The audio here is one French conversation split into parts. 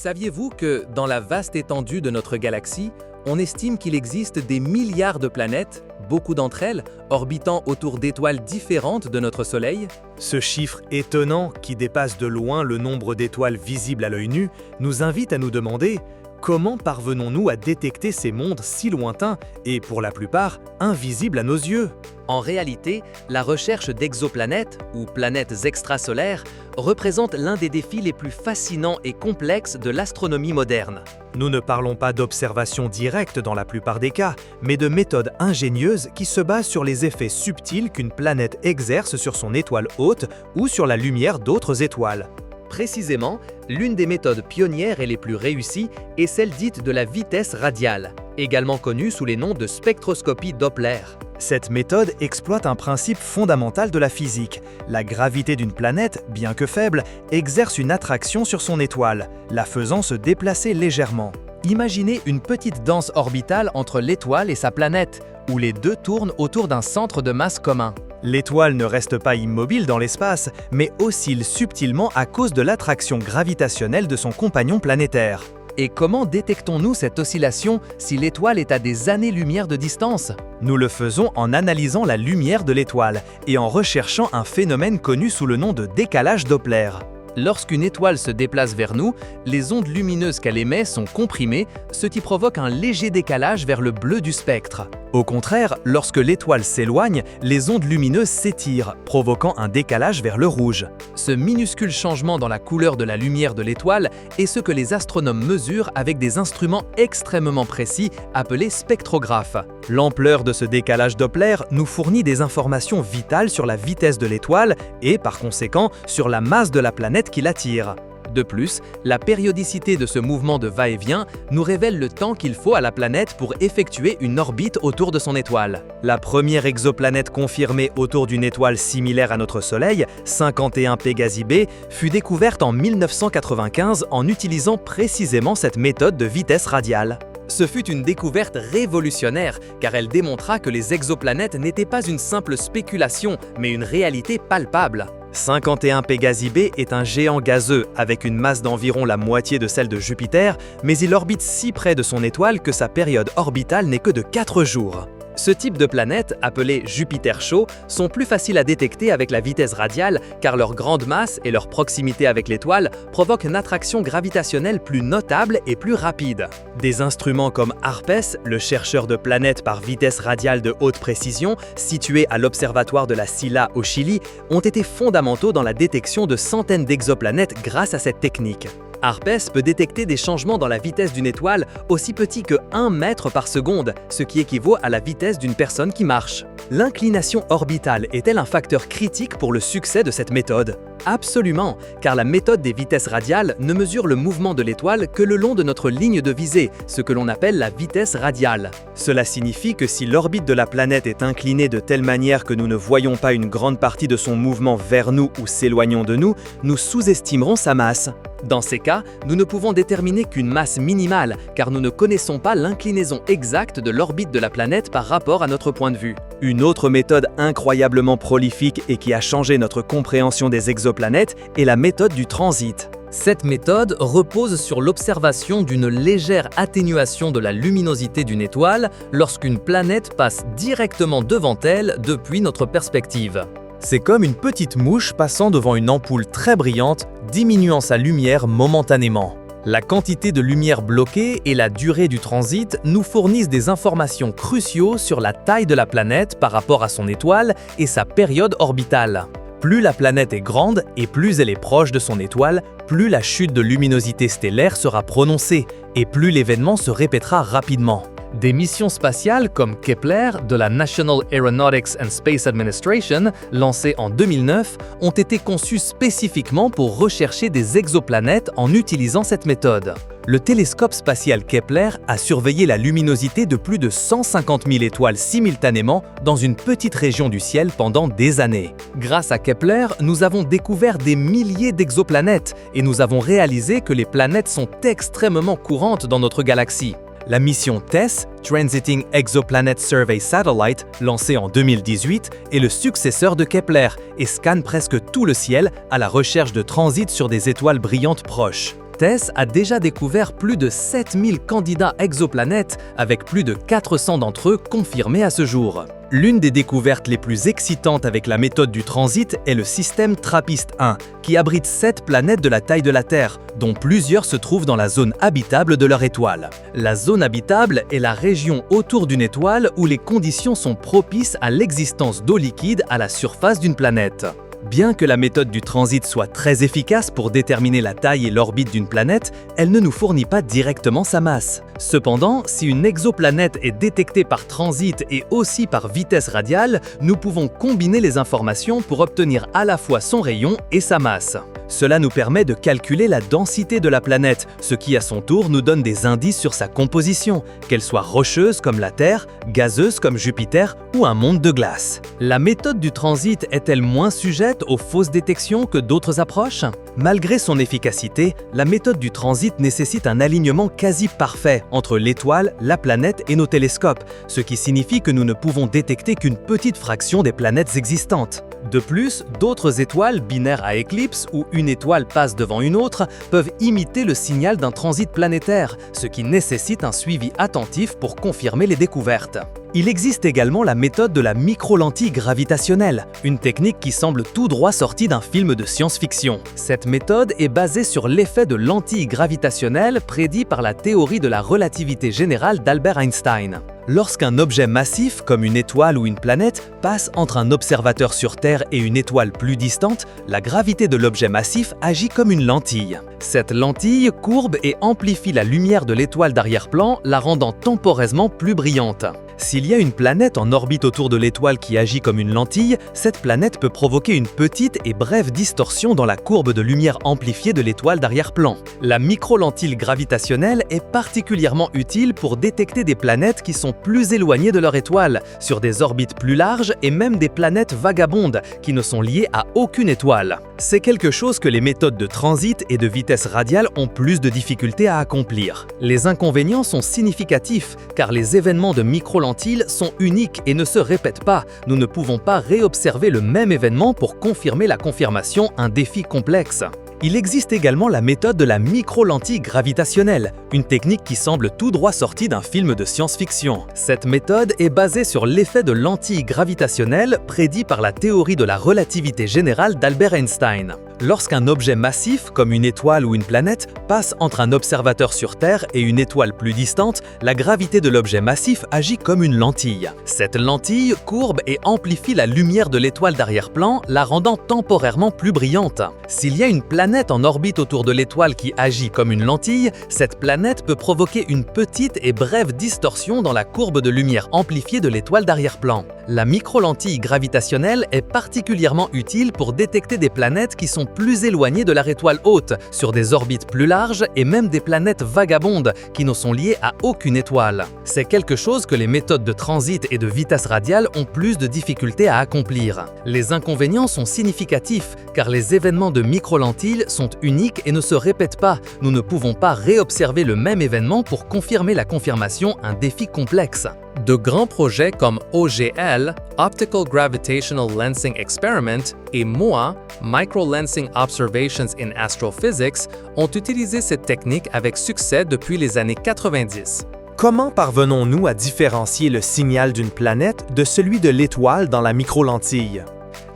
Saviez-vous que, dans la vaste étendue de notre galaxie, on estime qu'il existe des milliards de planètes, beaucoup d'entre elles orbitant autour d'étoiles différentes de notre Soleil? Ce chiffre étonnant, qui dépasse de loin le nombre d'étoiles visibles à l'œil nu, nous invite à nous demander comment parvenons-nous à détecter ces mondes si lointains et, pour la plupart, invisibles à nos yeux? En réalité, la recherche d'exoplanètes, ou planètes extrasolaires, représente l'un des défis les plus fascinants et complexes de l'astronomie moderne. Nous ne parlons pas d'observation directe dans la plupart des cas, mais de méthodes ingénieuses qui se basent sur les effets subtils qu'une planète exerce sur son étoile hôte ou sur la lumière d'autres étoiles. Précisément, l'une des méthodes pionnières et les plus réussies est celle dite de la vitesse radiale, également connue sous les noms de spectroscopie Doppler. Cette méthode exploite un principe fondamental de la physique. La gravité d'une planète, bien que faible, exerce une attraction sur son étoile, la faisant se déplacer légèrement. Imaginez une petite danse orbitale entre l'étoile et sa planète, où les deux tournent autour d'un centre de masse commun. L'étoile ne reste pas immobile dans l'espace, mais oscille subtilement à cause de l'attraction gravitationnelle de son compagnon planétaire. Et comment détectons-nous cette oscillation si l'étoile est à des années-lumière de distance? Nous le faisons en analysant la lumière de l'étoile et en recherchant un phénomène connu sous le nom de décalage Doppler. Lorsqu'une étoile se déplace vers nous, les ondes lumineuses qu'elle émet sont comprimées, ce qui provoque un léger décalage vers le bleu du spectre. Au contraire, lorsque l'étoile s'éloigne, les ondes lumineuses s'étirent, provoquant un décalage vers le rouge. Ce minuscule changement dans la couleur de la lumière de l'étoile est ce que les astronomes mesurent avec des instruments extrêmement précis appelés spectrographes. L'ampleur de ce décalage Doppler nous fournit des informations vitales sur la vitesse de l'étoile et, par conséquent, sur la masse de la planète qui l'attire. De plus, la périodicité de ce mouvement de va-et-vient nous révèle le temps qu'il faut à la planète pour effectuer une orbite autour de son étoile. La première exoplanète confirmée autour d'une étoile similaire à notre Soleil, 51 Pégasi b, fut découverte en 1995 en utilisant précisément cette méthode de vitesse radiale. Ce fut une découverte révolutionnaire, car elle démontra que les exoplanètes n'étaient pas une simple spéculation, mais une réalité palpable. 51 Pégasi b est un géant gazeux avec une masse d'environ la moitié de celle de Jupiter, mais il orbite si près de son étoile que sa période orbitale n'est que de 4 jours. Ce type de planètes, appelées Jupiter chaud, sont plus faciles à détecter avec la vitesse radiale car leur grande masse et leur proximité avec l'étoile provoquent une attraction gravitationnelle plus notable et plus rapide. Des instruments comme HARPES, le chercheur de planètes par vitesse radiale de haute précision, situé à l'observatoire de la Silla au Chili, ont été fondamentaux dans la détection de centaines d'exoplanètes grâce à cette technique. HARPES peut détecter des changements dans la vitesse d'une étoile aussi petits que 1 mètre par seconde, ce qui équivaut à la vitesse d'une personne qui marche. L'inclination orbitale est-elle un facteur critique pour le succès de cette méthode? Absolument, car la méthode des vitesses radiales ne mesure le mouvement de l'étoile que le long de notre ligne de visée, ce que l'on appelle la vitesse radiale. Cela signifie que si l'orbite de la planète est inclinée de telle manière que nous ne voyons pas une grande partie de son mouvement vers nous ou s'éloignons de nous, nous sous-estimerons sa masse. Dans ces cas, nous ne pouvons déterminer qu'une masse minimale, car nous ne connaissons pas l'inclinaison exacte de l'orbite de la planète par rapport à notre point de vue. Une autre méthode incroyablement prolifique et qui a changé notre compréhension des exoplanètes est la méthode du transit. Cette méthode repose sur l'observation d'une légère atténuation de la luminosité d'une étoile lorsqu'une planète passe directement devant elle depuis notre perspective. C'est comme une petite mouche passant devant une ampoule très brillante, diminuant sa lumière momentanément. La quantité de lumière bloquée et la durée du transit nous fournissent des informations cruciaux sur la taille de la planète par rapport à son étoile et sa période orbitale. Plus la planète est grande et plus elle est proche de son étoile, plus la chute de luminosité stellaire sera prononcée et plus l'événement se répétera rapidement. Des missions spatiales comme Kepler de la National Aeronautics and Space Administration, lancée en 2009, ont été conçues spécifiquement pour rechercher des exoplanètes en utilisant cette méthode. Le télescope spatial Kepler a surveillé la luminosité de plus de 150 000 étoiles simultanément dans une petite région du ciel pendant des années. Grâce à Kepler, nous avons découvert des milliers d'exoplanètes et nous avons réalisé que les planètes sont extrêmement courantes dans notre galaxie. La mission TESS, Transiting Exoplanet Survey Satellite, lancée en 2018, est le successeur de Kepler et scanne presque tout le ciel à la recherche de transits sur des étoiles brillantes proches. TESS a déjà découvert plus de 7000 candidats exoplanètes, avec plus de 400 d'entre eux confirmés à ce jour. L'une des découvertes les plus excitantes avec la méthode du transit est le système TRAPPIST-1, qui abrite 7 planètes de la taille de la Terre, dont plusieurs se trouvent dans la zone habitable de leur étoile. La zone habitable est la région autour d'une étoile où les conditions sont propices à l'existence d'eau liquide à la surface d'une planète. Bien que la méthode du transit soit très efficace pour déterminer la taille et l'orbite d'une planète, elle ne nous fournit pas directement sa masse. Cependant, si une exoplanète est détectée par transit et aussi par vitesse radiale, nous pouvons combiner les informations pour obtenir à la fois son rayon et sa masse. Cela nous permet de calculer la densité de la planète, ce qui à son tour nous donne des indices sur sa composition, qu'elle soit rocheuse comme la Terre, gazeuse comme Jupiter ou un monde de glace. La méthode du transit est-elle moins sujette aux fausses détections que d'autres approches? Malgré son efficacité, la méthode du transit nécessite un alignement quasi parfait entre l'étoile, la planète et nos télescopes, ce qui signifie que nous ne pouvons détecter qu'une petite fraction des planètes existantes. De plus, d'autres étoiles binaires à éclipse où une étoile passe devant une autre peuvent imiter le signal d'un transit planétaire, ce qui nécessite un suivi attentif pour confirmer les découvertes. Il existe également la méthode de la microlentille gravitationnelle, une technique qui semble tout droit sortie d'un film de science-fiction. Cette méthode est basée sur l'effet de lentille gravitationnelle prédit par la théorie de la relativité générale d'Albert Einstein. Lorsqu'un objet massif, comme une étoile ou une planète, passe entre un observateur sur Terre et une étoile plus distante, la gravité de l'objet massif agit comme une lentille. Cette lentille courbe et amplifie la lumière de l'étoile d'arrière-plan, la rendant temporairement plus brillante. S'il y a une planète en orbite autour de l'étoile qui agit comme une lentille, cette planète peut provoquer une petite et brève distorsion dans la courbe de lumière amplifiée de l'étoile d'arrière-plan. La microlentille gravitationnelle est particulièrement utile pour détecter des planètes qui sont plus éloignées de leur étoile, sur des orbites plus larges et même des planètes vagabondes qui ne sont liées à aucune étoile. C'est quelque chose que les méthodes de transit et de vitesse radiale ont plus de difficultés à accomplir. Les inconvénients sont significatifs car les événements de microlentille sont uniques et ne se répètent pas. Nous ne pouvons pas réobserver le même événement pour confirmer la confirmation, un défi complexe. Il existe également la méthode de la microlentille gravitationnelle, une technique qui semble tout droit sortie d'un film de science-fiction. Cette méthode est basée sur l'effet de lentille gravitationnelle prédit par la théorie de la relativité générale d'Albert Einstein. Lorsqu'un objet massif, comme une étoile ou une planète, passe entre un observateur sur Terre et une étoile plus distante, la gravité de l'objet massif agit comme une lentille. Cette lentille courbe et amplifie la lumière de l'étoile d'arrière-plan, la rendant temporairement plus brillante. S'il y a une planète en orbite autour de l'étoile qui agit comme une lentille, cette planète peut provoquer une petite et brève distorsion dans la courbe de lumière amplifiée de l'étoile d'arrière-plan. La microlentille gravitationnelle est particulièrement utile pour détecter des planètes qui sont plus éloignées de leur étoile hôte, sur des orbites plus larges et même des planètes vagabondes qui ne sont liées à aucune étoile. C'est quelque chose que les méthodes de transit et de vitesse radiale ont plus de difficultés à accomplir. Les inconvénients sont significatifs car les événements de microlentille sont uniques et ne se répètent pas. Nous ne pouvons pas réobserver le même événement pour confirmer la confirmation, un défi complexe. De grands projets comme OGL, Optical Gravitational Lensing Experiment, et MOA, Microlensing Observations in Astrophysics, ont utilisé cette technique avec succès depuis les années 90. Comment parvenons-nous à différencier le signal d'une planète de celui de l'étoile dans la microlentille?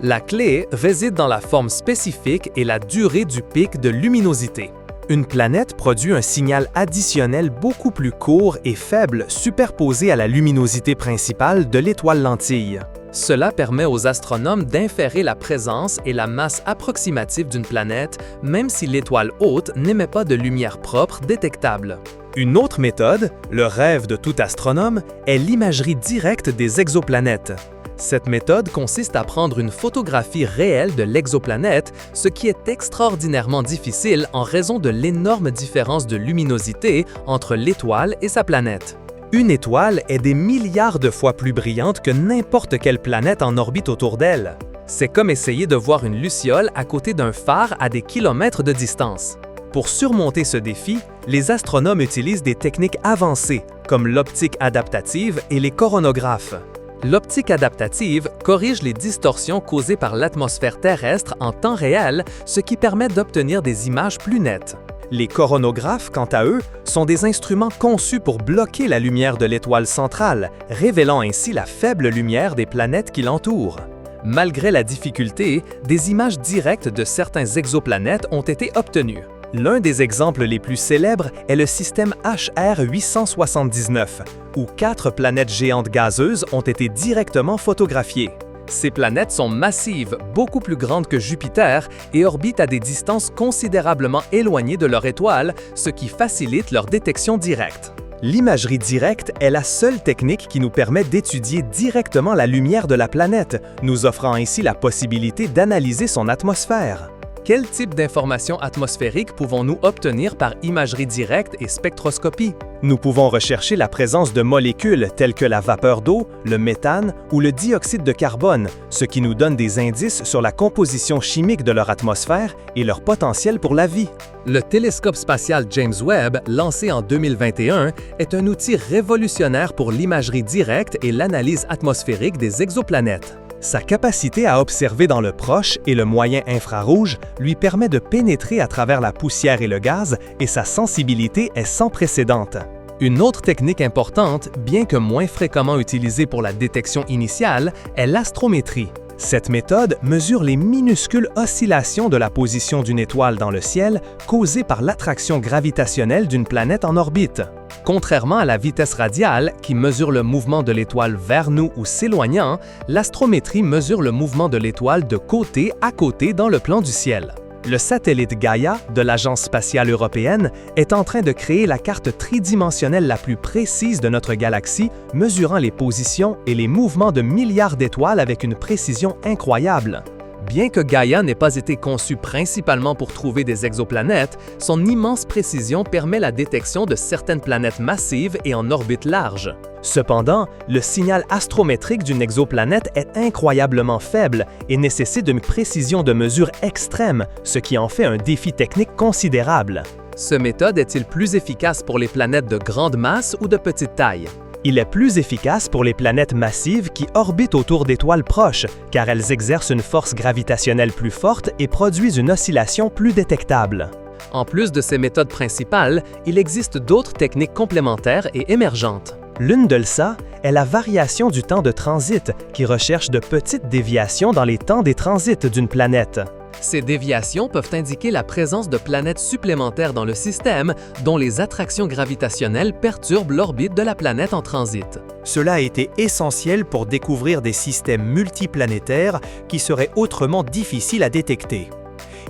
La clé réside dans la forme spécifique et la durée du pic de luminosité. Une planète produit un signal additionnel beaucoup plus court et faible superposé à la luminosité principale de l'étoile lentille. Cela permet aux astronomes d'inférer la présence et la masse approximative d'une planète, même si l'étoile hôte n'émet pas de lumière propre détectable. Une autre méthode, le rêve de tout astronome, est l'imagerie directe des exoplanètes. Cette méthode consiste à prendre une photographie réelle de l'exoplanète, ce qui est extraordinairement difficile en raison de l'énorme différence de luminosité entre l'étoile et sa planète. Une étoile est des milliards de fois plus brillante que n'importe quelle planète en orbite autour d'elle. C'est comme essayer de voir une luciole à côté d'un phare à des kilomètres de distance. Pour surmonter ce défi, les astronomes utilisent des techniques avancées, comme l'optique adaptative et les coronographes. L'optique adaptative corrige les distorsions causées par l'atmosphère terrestre en temps réel, ce qui permet d'obtenir des images plus nettes. Les coronographes, quant à eux, sont des instruments conçus pour bloquer la lumière de l'étoile centrale, révélant ainsi la faible lumière des planètes qui l'entourent. Malgré la difficulté, des images directes de certains exoplanètes ont été obtenues. L'un des exemples les plus célèbres est le système HR 879, où 4 planètes géantes gazeuses ont été directement photographiées. Ces planètes sont massives, beaucoup plus grandes que Jupiter, et orbitent à des distances considérablement éloignées de leur étoile, ce qui facilite leur détection directe. L'imagerie directe est la seule technique qui nous permet d'étudier directement la lumière de la planète, nous offrant ainsi la possibilité d'analyser son atmosphère. Quel type d'informations atmosphériques pouvons-nous obtenir par imagerie directe et spectroscopie? Nous pouvons rechercher la présence de molécules telles que la vapeur d'eau, le méthane ou le dioxyde de carbone, ce qui nous donne des indices sur la composition chimique de leur atmosphère et leur potentiel pour la vie. Le télescope spatial James Webb, lancé en 2021, est un outil révolutionnaire pour l'imagerie directe et l'analyse atmosphérique des exoplanètes. Sa capacité à observer dans le proche et le moyen infrarouge lui permet de pénétrer à travers la poussière et le gaz, et sa sensibilité est sans précédente. Une autre technique importante, bien que moins fréquemment utilisée pour la détection initiale, est l'astrométrie. Cette méthode mesure les minuscules oscillations de la position d'une étoile dans le ciel causées par l'attraction gravitationnelle d'une planète en orbite. Contrairement à la vitesse radiale, qui mesure le mouvement de l'étoile vers nous ou s'éloignant, l'astrométrie mesure le mouvement de l'étoile de côté à côté dans le plan du ciel. Le satellite Gaia de l'Agence spatiale européenne est en train de créer la carte tridimensionnelle la plus précise de notre galaxie, mesurant les positions et les mouvements de milliards d'étoiles avec une précision incroyable. Bien que Gaia n'ait pas été conçu principalement pour trouver des exoplanètes, son immense précision permet la détection de certaines planètes massives et en orbite large. Cependant, le signal astrométrique d'une exoplanète est incroyablement faible et nécessite une précision de mesure extrême, ce qui en fait un défi technique considérable. Ce méthode est-il plus efficace pour les planètes de grande masse ou de petite taille? Il est plus efficace pour les planètes massives qui orbitent autour d'étoiles proches, car elles exercent une force gravitationnelle plus forte et produisent une oscillation plus détectable. En plus de ces méthodes principales, il existe d'autres techniques complémentaires et émergentes. L'une de celles est la variation du temps de transit, qui recherche de petites déviations dans les temps des transits d'une planète. Ces déviations peuvent indiquer la présence de planètes supplémentaires dans le système dont les attractions gravitationnelles perturbent l'orbite de la planète en transit. Cela a été essentiel pour découvrir des systèmes multiplanétaires qui seraient autrement difficiles à détecter.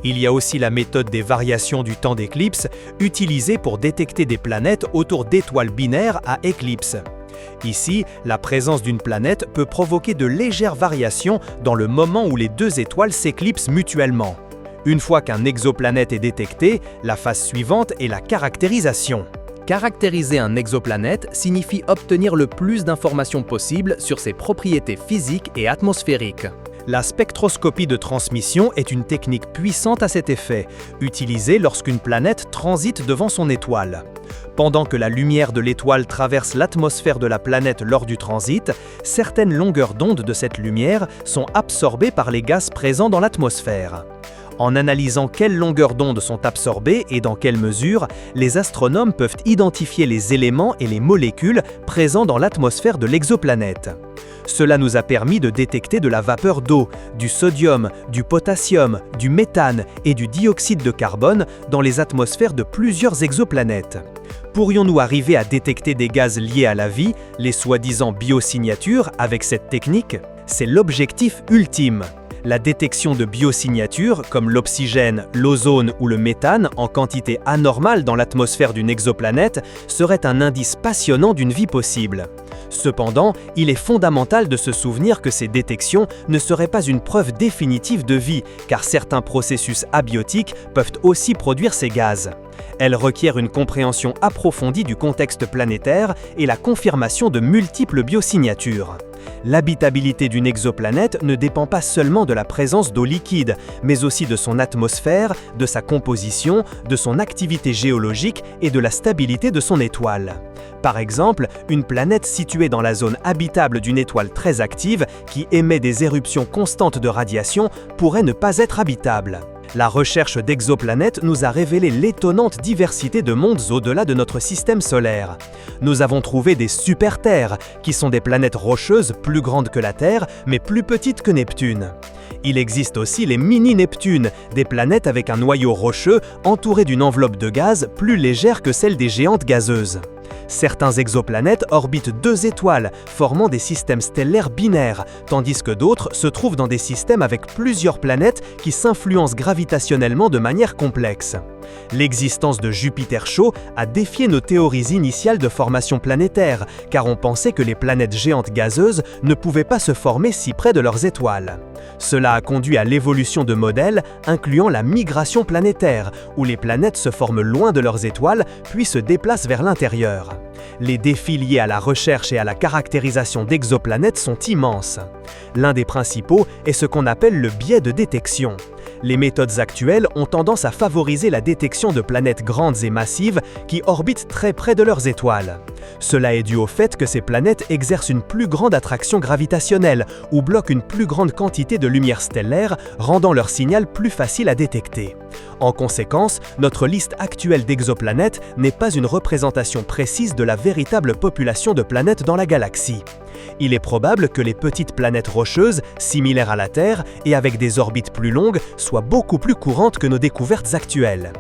Il y a aussi la méthode des variations du temps d'éclipse, utilisée pour détecter des planètes autour d'étoiles binaires à éclipse. Ici, la présence d'une planète peut provoquer de légères variations dans le moment où les deux étoiles s'éclipsent mutuellement. Une fois qu'un exoplanète est détecté, la phase suivante est la caractérisation. Caractériser un exoplanète signifie obtenir le plus d'informations possible sur ses propriétés physiques et atmosphériques. La spectroscopie de transmission est une technique puissante à cet effet, utilisée lorsqu'une planète transite devant son étoile. Pendant que la lumière de l'étoile traverse l'atmosphère de la planète lors du transit, certaines longueurs d'onde de cette lumière sont absorbées par les gaz présents dans l'atmosphère. En analysant quelles longueurs d'onde sont absorbées et dans quelle mesure, les astronomes peuvent identifier les éléments et les molécules présents dans l'atmosphère de l'exoplanète. Cela nous a permis de détecter de la vapeur d'eau, du sodium, du potassium, du méthane et du dioxyde de carbone dans les atmosphères de plusieurs exoplanètes. Pourrions-nous arriver à détecter des gaz liés à la vie, les soi-disant biosignatures, avec cette technique? C'est l'objectif ultime. La détection de biosignatures, comme l'oxygène, l'ozone ou le méthane en quantité anormale dans l'atmosphère d'une exoplanète, serait un indice passionnant d'une vie possible. Cependant, il est fondamental de se souvenir que ces détections ne seraient pas une preuve définitive de vie, car certains processus abiotiques peuvent aussi produire ces gaz. Elles requièrent une compréhension approfondie du contexte planétaire et la confirmation de multiples biosignatures. L'habitabilité d'une exoplanète ne dépend pas seulement de la présence d'eau liquide, mais aussi de son atmosphère, de sa composition, de son activité géologique et de la stabilité de son étoile. Par exemple, une planète située dans la zone habitable d'une étoile très active, qui émet des éruptions constantes de radiation, pourrait ne pas être habitable. La recherche d'exoplanètes nous a révélé l'étonnante diversité de mondes au-delà de notre système solaire. Nous avons trouvé des super-Terres, qui sont des planètes rocheuses plus grandes que la Terre, mais plus petites que Neptune. Il existe aussi les mini-Neptunes, des planètes avec un noyau rocheux entouré d'une enveloppe de gaz plus légère que celle des géantes gazeuses. Certains exoplanètes orbitent deux étoiles, formant des systèmes stellaires binaires, tandis que d'autres se trouvent dans des systèmes avec plusieurs planètes qui s'influencent gravitationnellement de manière complexe. L'existence de Jupiter chaud a défié nos théories initiales de formation planétaire, car on pensait que les planètes géantes gazeuses ne pouvaient pas se former si près de leurs étoiles. Cela a conduit à l'évolution de modèles incluant la migration planétaire, où les planètes se forment loin de leurs étoiles puis se déplacent vers l'intérieur. Les défis liés à la recherche et à la caractérisation d'exoplanètes sont immenses. L'un des principaux est ce qu'on appelle le biais de détection. Les méthodes actuelles ont tendance à favoriser la détection de planètes grandes et massives qui orbitent très près de leurs étoiles. Cela est dû au fait que ces planètes exercent une plus grande attraction gravitationnelle ou bloquent une plus grande quantité de lumière stellaire, rendant leur signal plus facile à détecter. En conséquence, notre liste actuelle d'exoplanètes n'est pas une représentation précise de la véritable population de planètes dans la galaxie. Il est probable que les petites planètes rocheuses, similaires à la Terre et avec des orbites plus longues, soient beaucoup plus courantes que nos découvertes actuelles.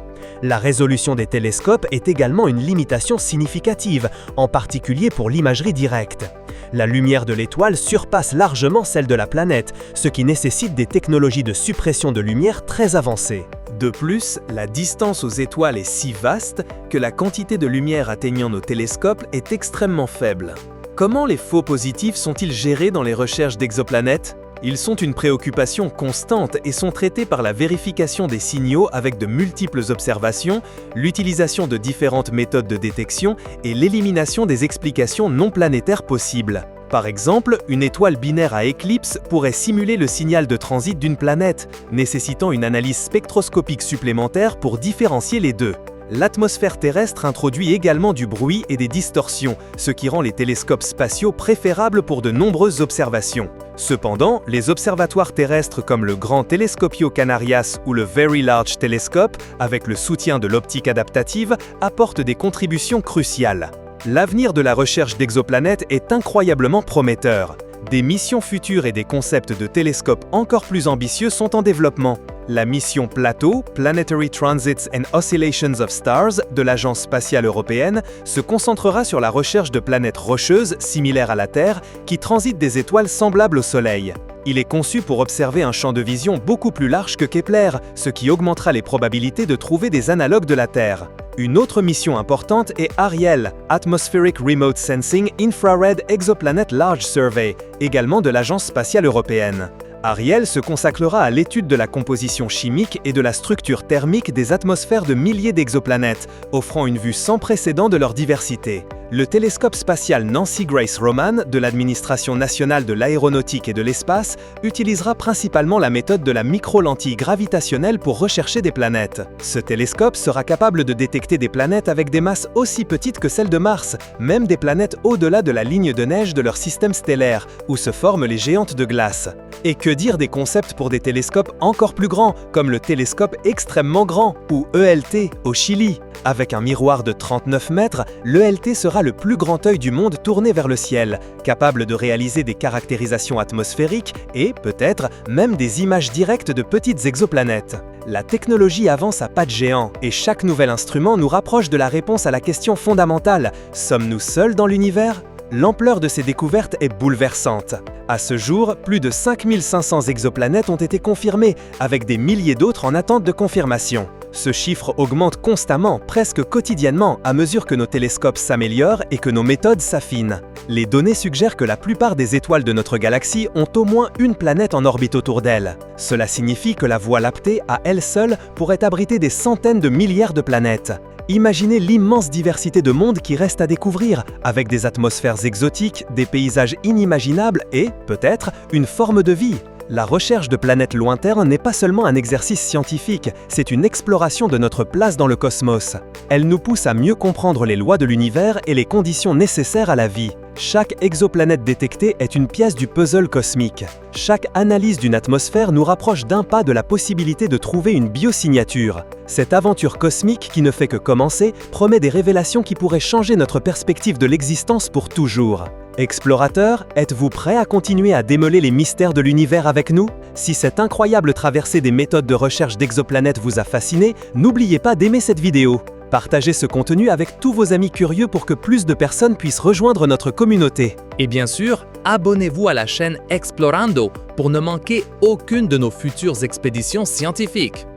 La résolution des télescopes est également une limitation significative, en particulier pour l'imagerie directe. La lumière de l'étoile surpasse largement celle de la planète, ce qui nécessite des technologies de suppression de lumière très avancées. De plus, la distance aux étoiles est si vaste que la quantité de lumière atteignant nos télescopes est extrêmement faible. Comment les faux positifs sont-ils gérés dans les recherches d'exoplanètes ? Ils sont une préoccupation constante et sont traités par la vérification des signaux avec de multiples observations, l'utilisation de différentes méthodes de détection et l'élimination des explications non planétaires possibles. Par exemple, une étoile binaire à éclipse pourrait simuler le signal de transit d'une planète, nécessitant une analyse spectroscopique supplémentaire pour différencier les deux. L'atmosphère terrestre introduit également du bruit et des distorsions, ce qui rend les télescopes spatiaux préférables pour de nombreuses observations. Cependant, les observatoires terrestres comme le Grand Telescopio Canarias ou le Very Large Telescope, avec le soutien de l'optique adaptative, apportent des contributions cruciales. L'avenir de la recherche d'exoplanètes est incroyablement prometteur. Des missions futures et des concepts de télescopes encore plus ambitieux sont en développement. La mission PLATO, Planetary Transits and Oscillations of Stars, de l'Agence spatiale européenne, se concentrera sur la recherche de planètes rocheuses, similaires à la Terre, qui transitent des étoiles semblables au Soleil. Il est conçu pour observer un champ de vision beaucoup plus large que Kepler, ce qui augmentera les probabilités de trouver des analogues de la Terre. Une autre mission importante est ARIEL, Atmospheric Remote Sensing Infrared Exoplanet Large Survey, également de l'Agence spatiale européenne. ARIEL se consacrera à l'étude de la composition chimique et de la structure thermique des atmosphères de milliers d'exoplanètes, offrant une vue sans précédent de leur diversité. Le télescope spatial Nancy Grace Roman de l'Administration nationale de l'aéronautique et de l'espace utilisera principalement la méthode de la micro-lentille gravitationnelle pour rechercher des planètes. Ce télescope sera capable de détecter des planètes avec des masses aussi petites que celles de Mars, même des planètes au-delà de la ligne de neige de leur système stellaire, où se forment les géantes de glace. Et que dire des concepts pour des télescopes encore plus grands, comme le télescope extrêmement grand, ou ELT, au Chili. Avec un miroir de 39 mètres, l'ELT sera le plus grand œil du monde tourné vers le ciel, capable de réaliser des caractérisations atmosphériques et, peut-être, même des images directes de petites exoplanètes. La technologie avance à pas de géant et chaque nouvel instrument nous rapproche de la réponse à la question fondamentale: sommes-nous seuls dans l'univers ? L'ampleur de ces découvertes est bouleversante. À ce jour, plus de 5500 exoplanètes ont été confirmées, avec des milliers d'autres en attente de confirmation. Ce chiffre augmente constamment, presque quotidiennement, à mesure que nos télescopes s'améliorent et que nos méthodes s'affinent. Les données suggèrent que la plupart des étoiles de notre galaxie ont au moins une planète en orbite autour d'elle. Cela signifie que la Voie lactée, à elle seule, pourrait abriter des centaines de milliards de planètes. Imaginez l'immense diversité de mondes qui reste à découvrir, avec des atmosphères exotiques, des paysages inimaginables et, peut-être, une forme de vie. La recherche de planètes lointaines n'est pas seulement un exercice scientifique, c'est une exploration de notre place dans le cosmos. Elle nous pousse à mieux comprendre les lois de l'univers et les conditions nécessaires à la vie. Chaque exoplanète détectée est une pièce du puzzle cosmique. Chaque analyse d'une atmosphère nous rapproche d'un pas de la possibilité de trouver une biosignature. Cette aventure cosmique qui ne fait que commencer promet des révélations qui pourraient changer notre perspective de l'existence pour toujours. Explorateurs, êtes-vous prêts à continuer à démêler les mystères de l'univers avec nous? Si cette incroyable traversée des méthodes de recherche d'exoplanètes vous a fasciné, n'oubliez pas d'aimer cette vidéo. Partagez ce contenu avec tous vos amis curieux pour que plus de personnes puissent rejoindre notre communauté. Et bien sûr, abonnez-vous à la chaîne Explorando pour ne manquer aucune de nos futures expéditions scientifiques.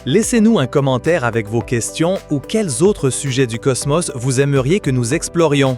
Laissez-nous un commentaire avec vos questions ou quels autres sujets du cosmos vous aimeriez que nous explorions.